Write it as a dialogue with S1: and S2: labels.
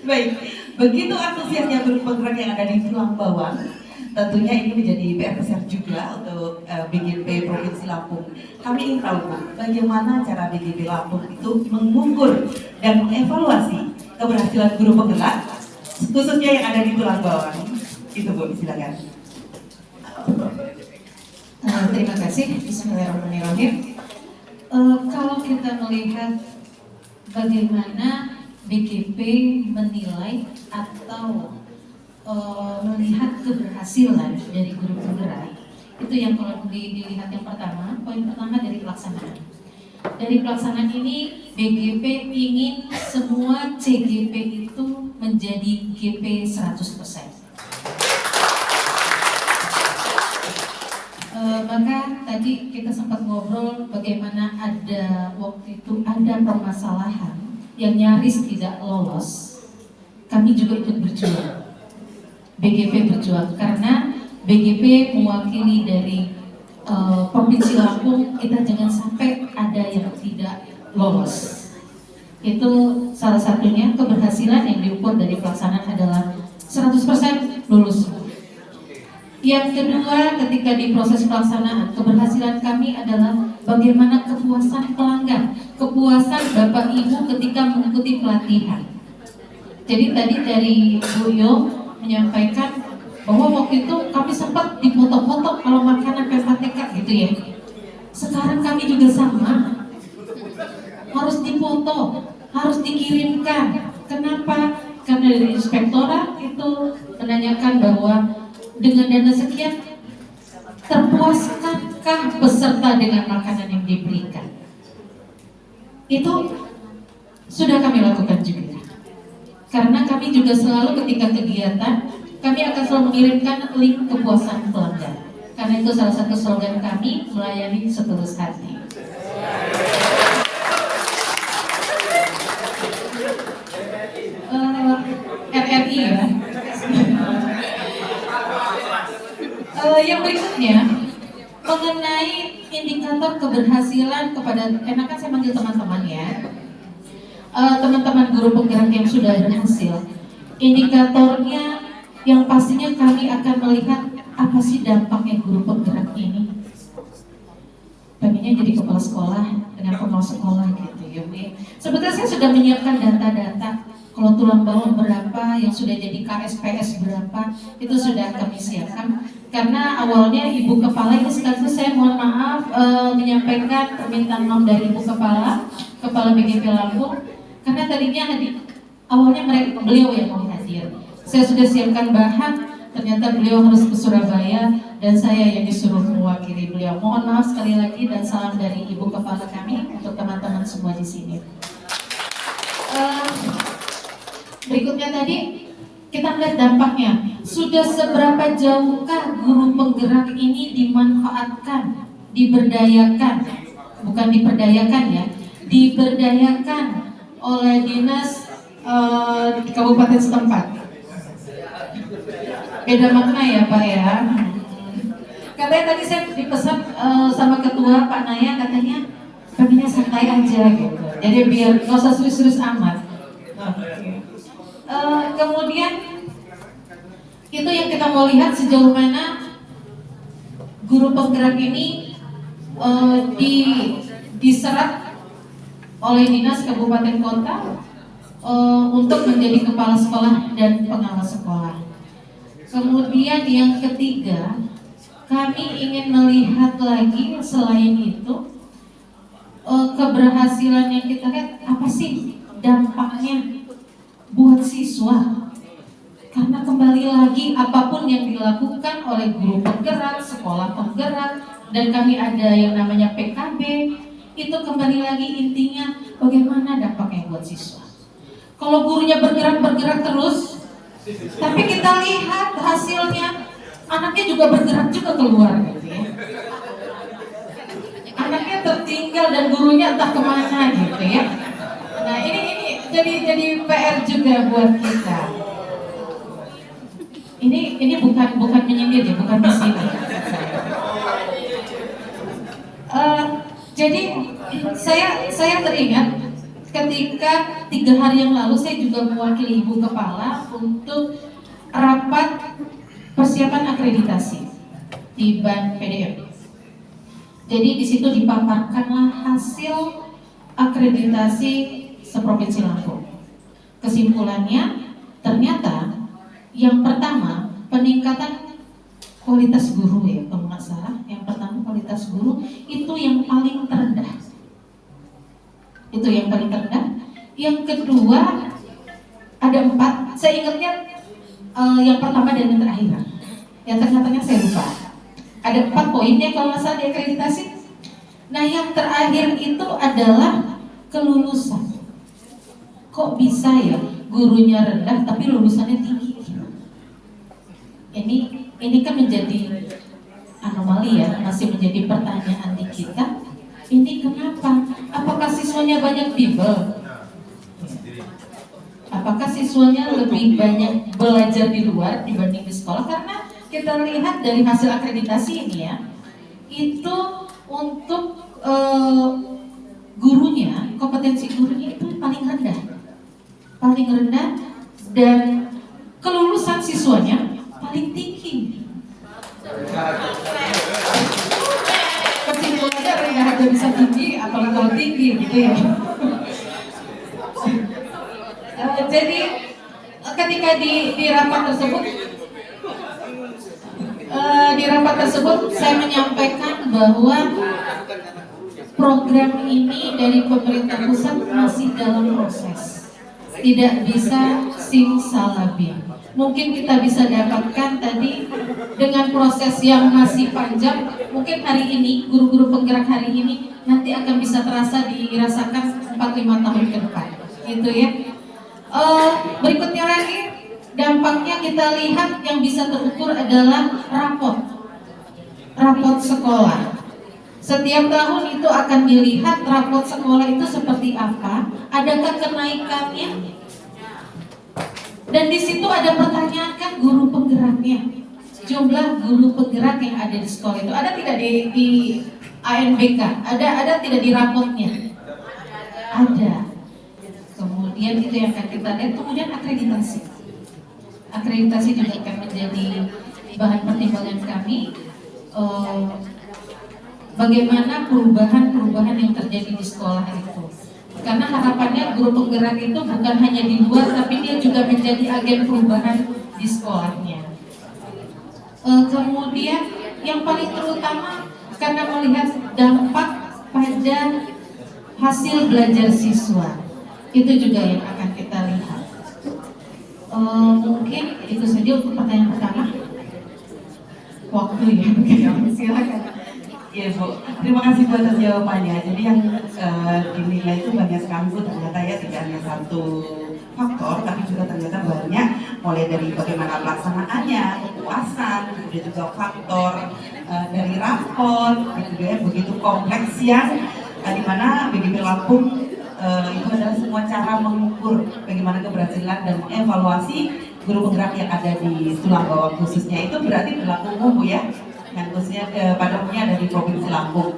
S1: Baik, begitu antusiasnya guru penggerak yang ada di Tulang Bawang, tentunya ini menjadi PR besar juga untuk BGP Provinsi Lampung. Kami ingin tahu Bu, bagaimana cara BGP Lampung itu mengukur dan mengevaluasi keberhasilan guru penggerak, khususnya yang ada di Tulang Bawang. Itu Bu, silakan.
S2: Terima kasih. Bismillahirrahmanirrahim. Kalau kita melihat bagaimana BGP menilai atau melihat keberhasilan dari guru penggerak, itu yang kalau dilihat yang pertama, poin pertama dari pelaksanaan. Dari pelaksanaan ini BGP ingin semua CGP itu menjadi GP 100%. Maka tadi kita sempat ngobrol bagaimana ada waktu itu ada permasalahan yang nyaris tidak lolos. Kami juga ikut berjuang, BGP berjuang, karena BGP mewakili dari Provinsi Lampung, kita jangan sampai ada yang tidak lolos. Itu salah satunya keberhasilan yang diukur dari pelaksanaan adalah 100% lulus. Yang kedua, ketika di proses pelaksanaan, keberhasilan kami adalah bagaimana kepuasan pelanggan, kepuasan Bapak Ibu ketika mengikuti pelatihan. Jadi tadi dari Bu Yo menyampaikan bahwa waktu itu kami sempat dipoto-foto kalau makanan PPTK gitu ya. Sekarang kami juga sama, harus dipoto, harus dikirimkan. Kenapa? Karena dari inspektorat itu menanyakan bahwa dengan dana sekian, terpuaskankah peserta dengan makanan yang diberikan? Itu sudah kami lakukan juga. Karena kami juga selalu ketika kegiatan, kami akan selalu mengirimkan link kepuasan pelanggan. Karena itu salah satu slogan kami, melayani setulus hati. RRI ya. Yang berikutnya mengenai indikator keberhasilan kepada, enakan saya manggil teman-teman ya, teman-teman guru penggerak yang sudah berhasil. Indikatornya yang pastinya kami akan melihat apa sih dampaknya guru penggerak ini. Pengennya jadi kepala sekolah dengan kepala sekolah gitu ya. Sebetulnya saya sudah menyiapkan data-data. Kalau tulang bawang berapa, yang sudah jadi KSPS berapa, itu sudah kami siapkan. Karena awalnya Ibu Kepala itu sekaligus saya mohon maaf menyampaikan permintaan maaf dari Ibu Kepala BGP Lampung. Karena tadinya awalnya beliau yang mau hadir. Saya sudah siapkan bahan, ternyata beliau harus ke Surabaya dan saya yang disuruh mewakili beliau. Mohon maaf sekali lagi dan salam dari Ibu Kepala kami untuk teman-teman semua di sini. Berikutnya tadi kita melihat dampaknya. Sudah seberapa jauhkah guru penggerak ini dimanfaatkan, diberdayakan, bukan diperdayakan ya, diberdayakan oleh dinas di kabupaten setempat. Beda makna ya Pak ya. Katanya tadi saya dipesan sama ketua Pak Naya, katanya pengennya santai aja gitu. Jadi biar nggak usah serius-serius amat. Kemudian itu yang kita mau lihat sejauh mana guru penggerak ini diserap oleh dinas kabupaten kota untuk menjadi kepala sekolah dan pengawas sekolah. Kemudian yang ketiga, kami ingin melihat lagi selain itu keberhasilan yang kita lihat apa sih dampaknya buat siswa. Karena kembali lagi apapun yang dilakukan oleh guru penggerak, sekolah penggerak, dan kami ada yang namanya PKB, itu kembali lagi intinya bagaimana dampaknya buat siswa. Kalau gurunya bergerak terus, tapi kita lihat hasilnya, anaknya juga bergerak juga keluar gitu ya. Anaknya tertinggal dan gurunya entah kemana gitu ya. Nah ini jadi PR juga buat kita. Ini bukan menyindir ya, bukan di sini. Jadi saya teringat ketika 3 hari yang lalu saya juga mewakili Ibu Kepala untuk rapat persiapan akreditasi di BAN PDM. Jadi di situ dipaparkanlah hasil akreditasi seprovinsi Lampung. Kesimpulannya, ternyata yang pertama peningkatan kualitas guru ya, kalau nggak salah. Yang pertama kualitas guru itu yang paling terendah. Itu yang paling terendah. Yang kedua ada 4. Saya ingatnya yang pertama dan yang terakhir. Yang tengah-tengah saya lupa. Ada 4 poinnya kalau nggak salah di akreditasi. Nah yang terakhir itu adalah kelulusan. Kok bisa ya gurunya rendah tapi lulusannya tinggi? Ini kan menjadi anomali ya, masih menjadi pertanyaan di kita. Ini kenapa? Apakah siswanya banyak bimbel? Apakah siswanya lebih banyak belajar di luar dibanding di sekolah? Karena kita lihat dari hasil akreditasi ini ya, itu untuk gurunya, kompetensi gurunya itu paling rendah dan kelulusan siswanya paling tinggi. Kesimpulannya rendah aja bisa tinggi, apalagi kalau tinggi gitu ya. Jadi ketika di rapat tersebut saya menyampaikan bahwa program ini dari pemerintah pusat masih dalam proses, tidak bisa simsalabim. Mungkin kita bisa dapatkan tadi dengan proses yang masih panjang. Mungkin hari ini guru-guru penggerak hari ini nanti akan bisa terasa dirasakan 4-5 tahun ke depan, gitu ya. Berikutnya lagi dampaknya kita lihat yang bisa terukur adalah rapot sekolah. Setiap tahun itu akan dilihat rapot sekolah itu seperti apa, adakah kenaikannya. Dan di situ ada pertanyaan kan guru penggeraknya, jumlah guru penggerak yang ada di sekolah itu ada tidak di ANBK, ada tidak di rapotnya? Ada. Kemudian itu yang akan kita lihat. Kemudian akreditasi juga akan menjadi bahan pertimbangan kami. Bagaimana perubahan yang terjadi di sekolah itu. Karena harapannya guru penggerak itu bukan hanya di luar, tapi dia juga menjadi agen perubahan di sekolahnya. Kemudian yang paling terutama karena melihat dampak pada hasil belajar siswa, itu juga yang akan kita lihat. Mungkin itu saja untuk pertanyaan pertama. Waktu ya, silakan.
S1: Iya Bu, terima kasih Bu atas jawabannya. Jadi yang dinilai itu banyak sekali Bu, ternyata ya tidak hanya satu faktor, tapi juga ternyata banyak, mulai dari bagaimana pelaksanaannya, kepuasan, kemudian juga faktor dari rapor, gitu ya, begitu kompleks yang dimana BGP Lampung itu adalah semua cara mengukur bagaimana keberhasilan dan evaluasi guru penggerak yang ada di Tulang Bawang khususnya itu berarti berlaku umum Bu ya, yang khususnya pada umumnya dari Provinsi Lampung.